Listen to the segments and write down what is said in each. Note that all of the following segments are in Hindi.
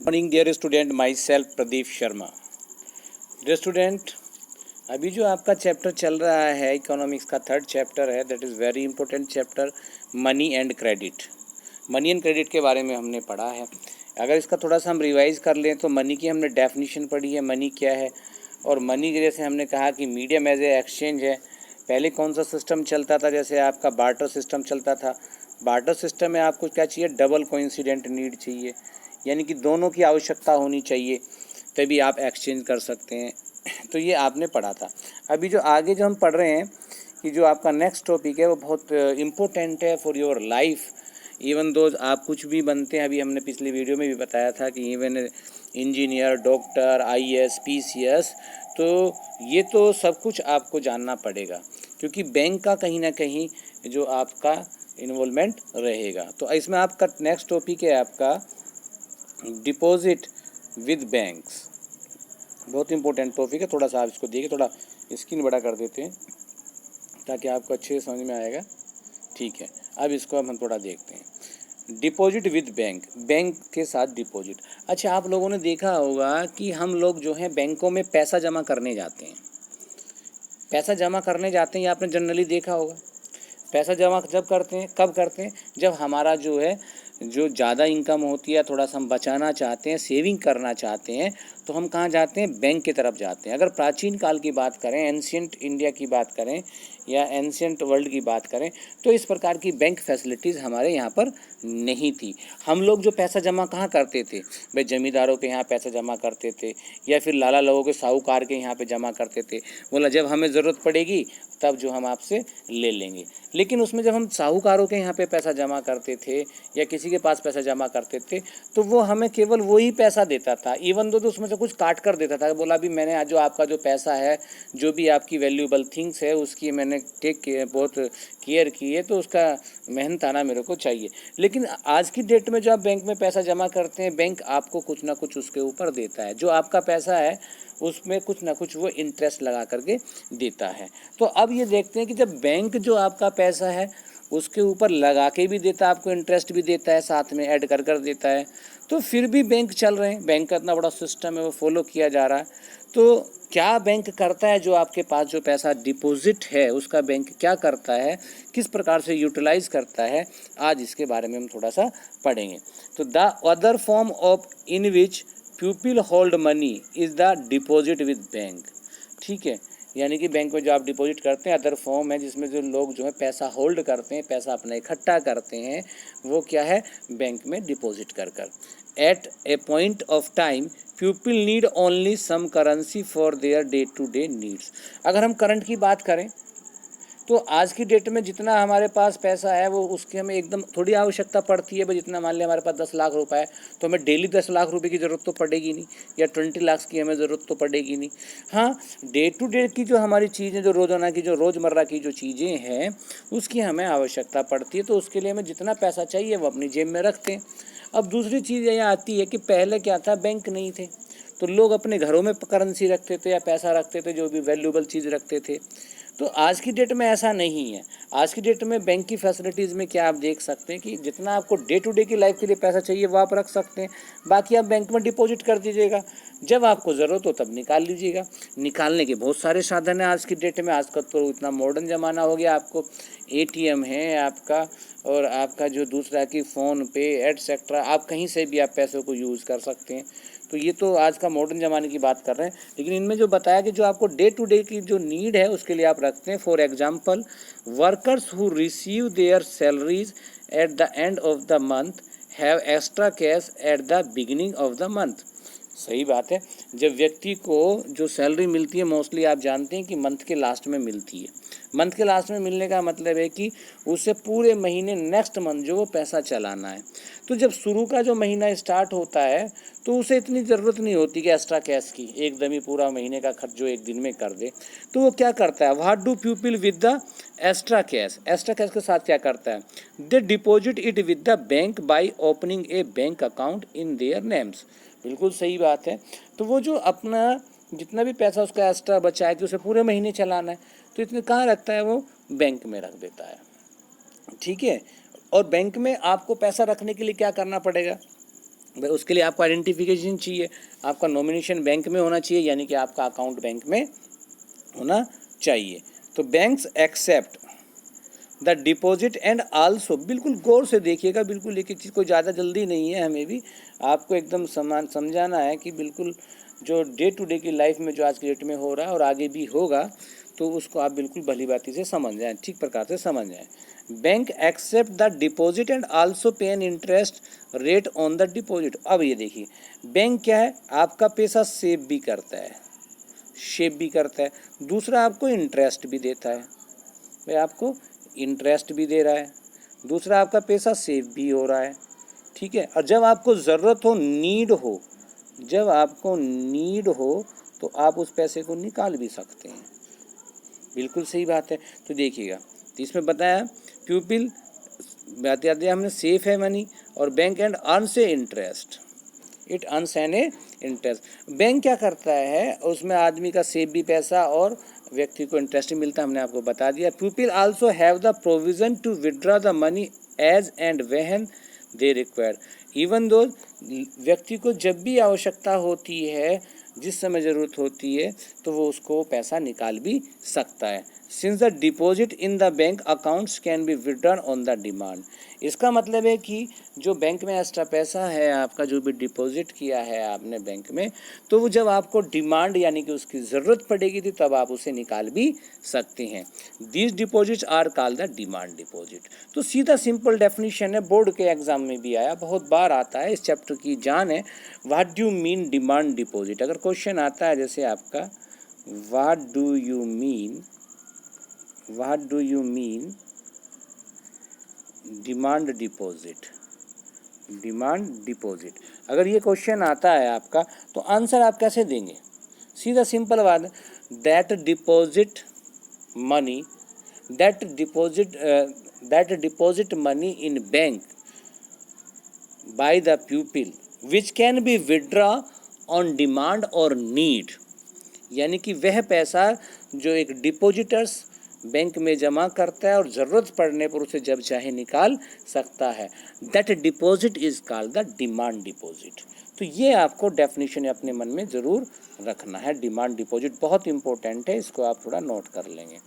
Morning dear student, myself Pradeep Sharma. Dear student, अभी जो आपका चैप्टर चल रहा है इकोनॉमिक्स का थर्ड चैप्टर है, that is very important chapter, money and credit. Money and credit के बारे में हमने पढ़ा है। अगर इसका थोड़ा सा हम रिवाइज कर लें तो मनी की हमने डेफिनेशन पढ़ी है, मनी क्या है। और मनी जैसे हमने कहा कि मीडियम एज ए एक्सचेंज है। पहले कौन सा सिस्टम चलता था, जैसे आपका बार्टर सिस्टम चलता था। बार्टर सिस्टम में आपको क्या चाहिए, डबल कोइंसिडेंट नीड चाहिए, यानी कि दोनों की आवश्यकता होनी चाहिए, तभी आप एक्सचेंज कर सकते हैं। तो ये आपने पढ़ा था। अभी जो आगे जो हम पढ़ रहे हैं कि जो आपका नेक्स्ट टॉपिक है वो बहुत इम्पोर्टेंट है for your life. Even though आप कुछ भी बनते हैं, अभी हमने पिछली वीडियो में भी बताया था कि even engineer, doctor, IAS, PCS, तो ये तो सब कुछ आपको जानना पड़ेगा, क्योंकि बैंक का कहीं ना कहीं जो आपका इन्वॉल्वमेंट रहेगा। तो इसमें आपका नेक्स्ट टॉपिक है आपका डिपॉजिट विद बैंक्स। बहुत इंपॉर्टेंट टॉपिक है, थोड़ा सा आप इसको देखिए, थोड़ा स्क्रीन बड़ा कर देते हैं ताकि आपको अच्छे से समझ में आएगा। ठीक है, अब इसको हम थोड़ा देखते हैं। डिपॉजिट विद बैंक, बैंक के साथ डिपॉजिट। अच्छा, आप लोगों ने देखा होगा कि हम लोग जो है बैंकों में पैसा जमा करने जाते हैं। पैसा जमा करने जाते हैं, ये आपने जनरली देखा होगा। पैसा जमा जब करते हैं, कब करते हैं, जब हमारा जो है जो ज़्यादा इनकम होती है, थोड़ा सा हम बचाना चाहते हैं, सेविंग करना चाहते हैं, तो हम कहाँ जाते हैं, बैंक की तरफ जाते हैं। अगर प्राचीन काल की बात करें, एंशियंट इंडिया की बात करें या एंशियंट वर्ल्ड की बात करें, तो इस प्रकार की बैंक फैसिलिटीज़ हमारे यहाँ पर नहीं थी। हम लोग जो पैसा जमा कहाँ करते थे भाई, जमींदारों के यहाँ पैसा जमा करते थे, या फिर लाला लोगों के, साहूकार के यहाँ पे जमा करते थे। बोला जब हमें ज़रूरत पड़ेगी तब जो हम आपसे ले लेंगे। लेकिन उसमें जब हम साहूकारों के यहाँ पे पैसा जमा करते थे या किसी के पास पैसा जमा करते थे, तो वो हमें केवल वही पैसा देता था, इवन दो तो उसमें से कुछ काट कर देता था। बोला भी मैंने आज जो आपका जो पैसा है, जो भी आपकी वैल्यूएबल थिंग्स है, उसकी मैंने बहुत केयर की है, तो उसका मेहनताना मेरे को चाहिए। लेकिन आज की डेट में जो आप बैंक में पैसा जमा करते हैं, बैंक आपको कुछ ना कुछ उसके ऊपर देता है। जो आपका पैसा है उसमें कुछ ना कुछ वो इंटरेस्ट लगा करके देता है। तो अब ये देखते हैं कि जब बैंक जो आपका पैसा है उसके ऊपर लगा के भी देता है, आपको इंटरेस्ट भी देता है, साथ में ऐड कर देता है, तो फिर भी बैंक चल रहे हैं। बैंक का इतना बड़ा सिस्टम है, वो फॉलो किया जा रहा है। तो क्या बैंक करता है, जो आपके पास जो पैसा डिपॉजिट है उसका बैंक क्या करता है, किस प्रकार से यूटिलाइज करता है, आज इसके बारे में हम थोड़ा सा पढ़ेंगे। तो the other form of in which people hold money is the deposit with bank. ठीक है, यानी कि बैंक में जो आप डिपॉजिट करते हैं, अदर फॉर्म है जिसमें जो लोग जो है पैसा होल्ड करते हैं, पैसा अपना इकट्ठा करते हैं, वो क्या है, बैंक में डिपॉजिट कर कर। At a point of time people need only some currency for their day to day needs. अगर हम करंट की बात करें तो आज की डेट में जितना हमारे पास पैसा है वो उसकी हमें एकदम थोड़ी आवश्यकता पड़ती है भाई। जितना मान लिया हमारे पास 10 लाख रुपए है, तो हमें डेली 10 लाख रुपए की ज़रूरत तो पड़ेगी नहीं, या 20 लाख की हमें ज़रूरत तो पड़ेगी नहीं। हाँ, डे टू डे की जो हमारी चीज़ें, जो रोज़ाना की, जो रोज़मर्रा की जो चीज़ें हैं, उसकी हमें आवश्यकता पड़ती है, तो उसके लिए हमें जितना पैसा चाहिए वो अपनी जेब में रखते हैं। अब दूसरी चीज़ ये आती है कि पहले क्या था, बैंक नहीं थे, तो लोग अपने घरों में करेंसी रखते थे या पैसा रखते थे, जो भी वैल्यूएबल चीज़ रखते थे। तो आज की डेट में ऐसा नहीं है। आज की डेट में बैंक की फैसिलिटीज़ में क्या आप देख सकते हैं कि जितना आपको डे टू डे की लाइफ के लिए पैसा चाहिए वो आप रख सकते हैं, बाकी आप बैंक में डिपॉजिट कर दीजिएगा, जब आपको ज़रूरत हो तब निकाल लीजिएगा। निकालने के बहुत सारे साधन हैं आज की डेट में। आज का तो इतना मॉडर्न ज़माना हो गया, आपको एटीएम है आपका, और आपका जो दूसरा कि फ़ोन पे एटसेट्रा, आप कहीं से भी आप पैसों को यूज़ कर सकते हैं। तो ये तो आज का मॉडर्न ज़माने की बात कर रहे हैं। लेकिन इनमें जो बताया कि जो आपको डे टू डे की जो नीड है उसके लिए आप रखते हैं। For example, workers who receive there salaries at the end of the month have extra cash at the beginning of the month. सही बात है, जब व्यक्ति को जो सैलरी मिलती है, मोस्टली आप जानते हैं कि मंथ के लास्ट में मिलती है। मंथ के लास्ट में मिलने का मतलब है कि उसे पूरे महीने नेक्स्ट मंथ जो वो पैसा चलाना है। तो जब शुरू का जो महीना स्टार्ट होता है तो उसे इतनी ज़रूरत नहीं होती कि एक्स्ट्रा कैश की, एकदम ही पूरा महीने का खर्च जो एक दिन में कर दे। तो वो क्या करता है, what do people with the extra cash, extra cash के साथ क्या करता है, they deposit it with the bank by opening a bank account in their names. बिल्कुल सही बात है। तो वो जो अपना जितना भी पैसा उसका एक्स्ट्रा बचा है कि उसे पूरे महीने चलाना है, तो इतने कहाँ रखता है, वो बैंक में रख देता है। ठीक है, और बैंक में आपको पैसा रखने के लिए क्या करना पड़ेगा, भाई उसके लिए आपको आइडेंटिफिकेशन चाहिए, आपका नॉमिनेशन बैंक में होना चाहिए, यानी कि आपका अकाउंट बैंक में होना चाहिए। तो banks accept the deposit and also, बिल्कुल गौर से देखिएगा, बिल्कुल एक एक चीज़ को ज़्यादा जल्दी नहीं है, हमें भी आपको एकदम समझाना है कि बिल्कुल जो डे टू डे की लाइफ में जो आज की डेट में हो रहा है और आगे भी होगा, तो उसको आप बिल्कुल भली बाती से समझ जाएं, ठीक प्रकार से समझ जाएं। Bank accept the deposit and also pay an interest rate on the deposit. अब ये देखिए, बैंक क्या है, आपका पैसा सेव भी करता है, दूसरा आपको इंटरेस्ट भी देता है, भाई आपको इंटरेस्ट भी दे रहा है, दूसरा आपका पैसा सेव भी हो रहा है, ठीक है। और जब आपको ज़रूरत हो, जब आपको नीड हो तो आप उस पैसे को निकाल भी सकते हैं, बिल्कुल सही बात है। तो देखिएगा, तो इसमें बताया प्यूपिल बात याद है हमने, सेफ है मनी, और bank and earns a interest, it earns an a interest. Bank क्या करता है, उसमें आदमी का सेव भी पैसा और व्यक्ति को इंटरेस्ट मिलता है, हमने आपको बता दिया। People also have the provision to withdraw the money as and when they require, even though, व्यक्ति को जब भी आवश्यकता होती है, जिस समय ज़रूरत होती है, तो वो उसको पैसा निकाल भी सकता है। Since the deposit in the bank accounts can be withdrawn on the demand, इसका मतलब है कि जो बैंक में एक्स्ट्रा पैसा है आपका, जो भी डिपॉजिट किया है आपने बैंक में, तो वो जब आपको डिमांड यानी कि उसकी ज़रूरत पड़ेगी थी, तब आप उसे निकाल भी सकते हैं। These deposits are called the demand deposit. तो सीधा सिंपल डेफिनेशन है, बोर्ड के एग्जाम में भी आया, बहुत बार आता है, इस चैप्टर की जान है। What do mean demand deposit, अगर क्वेश्चन आता है जैसे आपका what do you mean demand deposit, अगर ये क्वेश्चन आता है आपका, तो आंसर आप कैसे देंगे, सीधा सिंपल बात है, that deposit money in bank by the pupil which can be withdraw on demand और नीड, यानी कि वह पैसा जो एक डिपॉजिटर्स बैंक में जमा करता है और ज़रूरत पड़ने पर उसे जब चाहे निकाल सकता है, that deposit is called the demand deposit. तो ये आपको डेफिनेशन अपने मन में ज़रूर रखना है, डिमांड डिपॉजिट बहुत इंपॉर्टेंट है, इसको आप थोड़ा नोट कर लेंगे।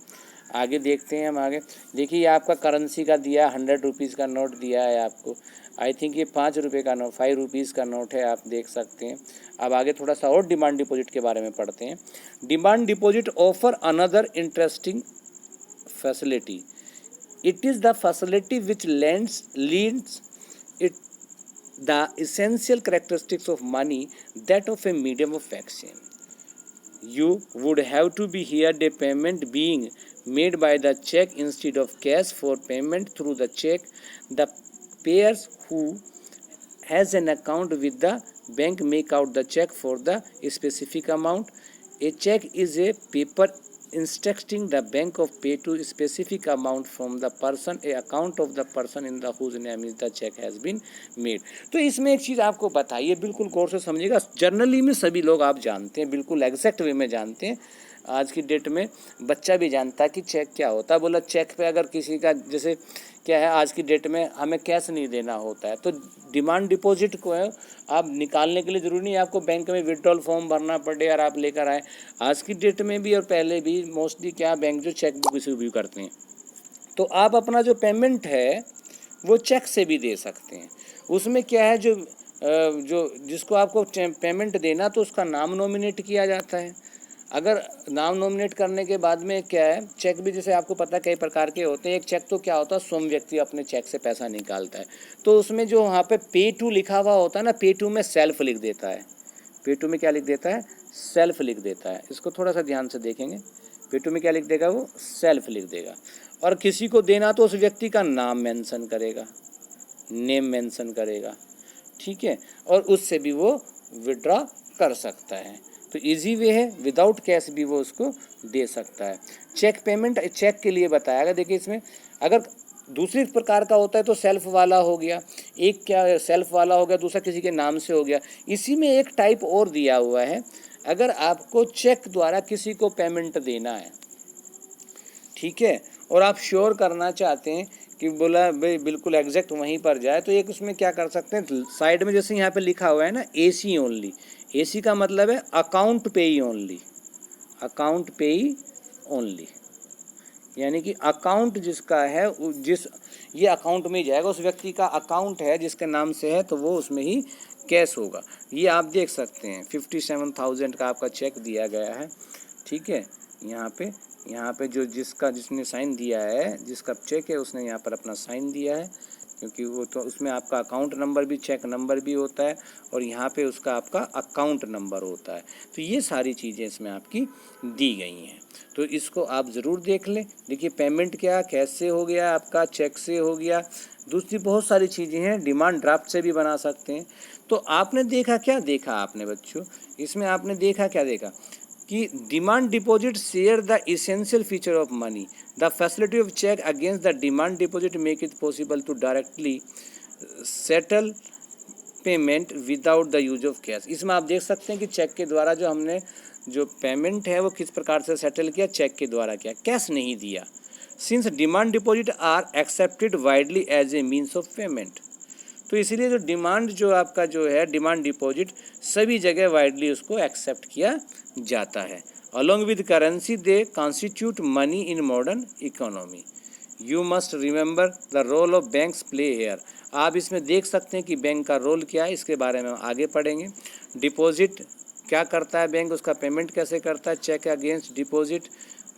आगे देखते हैं हम, आगे देखिए, ये आपका करेंसी का दिया, 100 रुपीज़ का नोट दिया है आपको, आई थिंक ये 5 रुपये का नोट, 5 रुपीज़ का नोट है, आप देख सकते हैं। अब आगे थोड़ा सा और डिमांड डिपॉजिट के बारे में पढ़ते हैं। Demand deposit offer another interesting facility. It is the facility which leads it the essential characteristics of money, that of a medium of exchange. You would have to be here the payment being made by the check instead of cash. For payment through the check, the payers who has an account with the bank make out the check for the specific amount. A check is a paper instructing the bank of pay to specific amount from the person, a account of the person in the whose name is the check has been made। तो इसमें एक चीज़ आपको बताइए, बिल्कुल गौर से समझिएगा, जनरली में सभी लोग आप जानते हैं, बिल्कुल एग्जैक्ट वे में जानते हैं, आज की डेट में बच्चा भी जानता है कि चेक क्या होता है। बोला चेक पे अगर किसी का, जैसे क्या है, आज की डेट में हमें कैश नहीं देना होता है, तो डिमांड डिपॉजिट को है आप निकालने के लिए ज़रूरी नहीं है आपको बैंक में विड्रॉल फॉर्म भरना पड़े और आप लेकर आए। आज की डेट में भी और पहले भी मोस्टली क्या बैंक जो चेक बुक इशू करते हैं, तो आप अपना जो पेमेंट है वो चेक से भी दे सकते हैं। उसमें क्या है, जो जिसको आपको पेमेंट देना, तो उसका नाम नॉमिनेट किया जाता है। अगर नाम नॉमिनेट करने के बाद में क्या है, चेक भी जैसे आपको पता है कई प्रकार के होते हैं। एक चेक तो क्या होता है, स्वयं व्यक्ति अपने चेक से पैसा निकालता है, तो उसमें जो वहाँ पे पे टू लिखा हुआ होता है ना, पे टू में सेल्फ लिख देता है, पे टू में क्या लिख देता है, सेल्फ लिख देता है। इसको थोड़ा सा ध्यान से देखेंगे, पे टू में क्या लिख देगा, वो सेल्फ लिख देगा। और किसी को देना तो उस व्यक्ति का नाम मेंशन करेगा, नेम मेंशन करेगा, ठीक है, और उससे भी वो विड्रॉ कर सकता है। तो इजी वे है, विदाउट कैश भी वो उसको दे सकता है। चेक पेमेंट चेक के लिए बताया गया। देखिए इसमें अगर दूसरी प्रकार का होता है तो सेल्फ वाला हो गया, एक क्या सेल्फ वाला हो गया, दूसरा किसी के नाम से हो गया। इसी में एक टाइप और दिया हुआ है, अगर आपको चेक द्वारा किसी को पेमेंट देना है, ठीक है, और आप श्योर करना चाहते हैं कि कि बोला भाई बिल्कुल एग्जैक्ट वहीं पर जाए, तो एक उसमें क्या कर सकते हैं, साइड में जैसे यहाँ पे लिखा हुआ है ना AC ओनली, AC का मतलब है अकाउंट पेई ओनली, अकाउंट पेई ओनली, यानी कि अकाउंट जिसका है जिस ये अकाउंट में ही जाएगा, उस व्यक्ति का अकाउंट है जिसके नाम से है तो वो उसमें ही कैश होगा। ये आप देख सकते हैं 57,000 का आपका चेक दिया गया है, ठीक है। यहाँ पे जो जिसने साइन दिया है, जिसका चेक है उसने यहाँ पर अपना साइन दिया है, क्योंकि वो तो उसमें आपका अकाउंट नंबर भी, चेक नंबर भी होता है और यहाँ पे उसका आपका अकाउंट नंबर होता है। तो ये सारी चीज़ें इसमें आपकी दी गई हैं, तो इसको आप ज़रूर देख लें। देखिए पेमेंट क्या, कैश से हो गया आपका, चेक से हो गया, दूसरी बहुत सारी चीज़ें हैं, डिमांड ड्राफ्ट से भी बना सकते हैं। तो आपने देखा क्या देखा आपने बच्चों, इसमें आपने देखा क्या देखा कि demand deposit share the essential feature of money, the facility of cheque against the demand deposit make it possible to directly settle payment without the use of cash. इसमें आप देख सकते हैं कि चेक के द्वारा जो हमने जो पेमेंट है वो किस प्रकार से सेटल किया, चेक के द्वारा किया, कैश नहीं दिया। Since demand deposit are accepted widely as a means of payment, तो इसीलिए जो डिमांड जो आपका जो है डिमांड डिपॉजिट सभी जगह वाइडली उसको एक्सेप्ट किया जाता है। Along with currency they constitute money in modern economy. You must remember the role of banks play here. आप इसमें देख सकते हैं कि बैंक का रोल क्या है, इसके बारे में आगे पढ़ेंगे। डिपॉजिट क्या करता है बैंक, उसका पेमेंट कैसे करता है, cheque against deposit,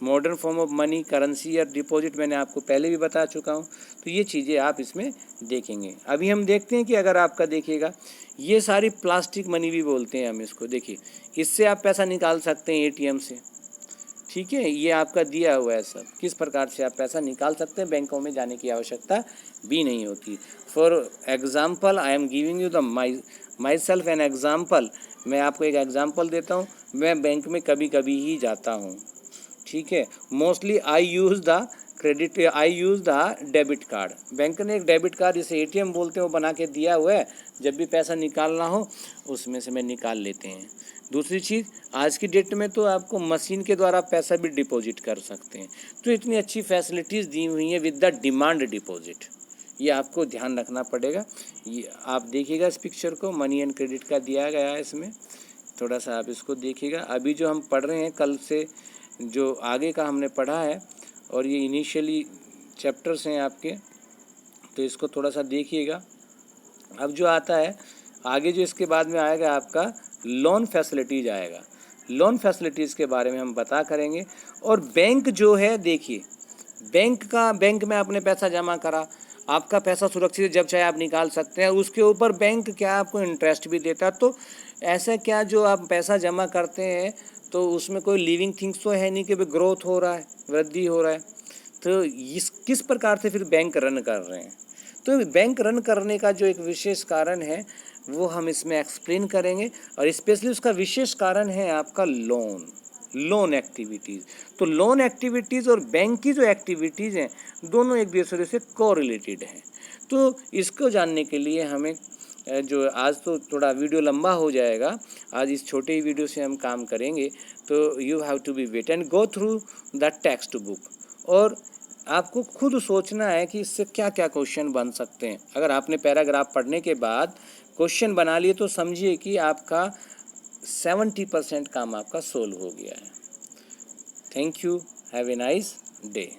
modern form of money, currency या डिपॉजिट मैंने आपको पहले भी बता चुका हूँ। तो ये चीज़ें आप इसमें देखेंगे। अभी हम देखते हैं कि अगर आपका देखिएगा ये सारी प्लास्टिक मनी भी बोलते हैं हम इसको, देखिए इससे आप पैसा निकाल सकते हैं ATM से, ठीक है। ये आपका दिया हुआ है सब, किस प्रकार से आप पैसा निकाल सकते हैं, बैंकों में जाने की आवश्यकता भी नहीं होती। For example I am giving you the my self an example, मैं आपको एक एग्ज़ाम्पल देता हूँ। मैं बैंक में कभी कभी ही जाता हूँ, ठीक है। Mostly I use the debit card. Bank ने एक डेबिट कार्ड जिसे ATM बोलते हैं वो बना के दिया हुआ है, जब भी पैसा निकालना हो उसमें से मैं निकाल लेते हैं। दूसरी चीज़, आज की डेट में तो आपको मशीन के द्वारा पैसा भी डिपॉजिट कर सकते हैं। तो इतनी अच्छी फैसिलिटीज़ दी हुई हैं विद द डिमांड डिपॉजिट, ये आपको ध्यान रखना पड़ेगा। ये आप देखिएगा इस पिक्चर को, मनी एंड क्रेडिट का दिया गया है इसमें, थोड़ा सा आप इसको देखिएगा। अभी जो हम पढ़ रहे हैं कल से जो आगे का हमने पढ़ा है, और ये इनिशियली चैप्टर्स हैं आपके, तो इसको थोड़ा सा देखिएगा। अब जो आता है आगे, जो इसके बाद में आएगा आपका लोन फैसिलिटीज़ आएगा। लोन फैसिलिटीज़ के बारे में हम बता करेंगे। और बैंक जो है, देखिए बैंक में आपने पैसा जमा करा, आपका पैसा सुरक्षित, जब चाहे आप निकाल सकते हैं। उसके ऊपर बैंक क्या आपको इंटरेस्ट भी देता है। तो ऐसा क्या जो आप पैसा जमा करते हैं तो उसमें कोई लिविंग थिंग्स तो है नहीं कि भाई ग्रोथ हो रहा है, वृद्धि हो रहा है। तो इस किस प्रकार से फिर बैंक रन कर रहे हैं, तो बैंक रन करने का जो एक विशेष कारण है वो हम इसमें एक्सप्लेन करेंगे। और स्पेशली उसका विशेष कारण है आपका लोन एक्टिविटीज़। तो लोन एक्टिविटीज़ और बैंक की जो एक्टिविटीज़ हैं दोनों एक दूसरे से कोरिलेटेड हैं। तो इसको जानने के लिए हमें जो आज तो थोड़ा वीडियो लंबा हो जाएगा, आज इस छोटे ही वीडियो से हम काम करेंगे। तो you have to be wait and go through the text book, और आपको खुद सोचना है कि इससे क्या क्या क्वेश्चन बन सकते हैं। अगर आपने पैराग्राफ पढ़ने के बाद क्वेश्चन बना लिए तो समझिए कि आपका 70% काम आपका सोल्व हो गया है। Thank you, have a nice day.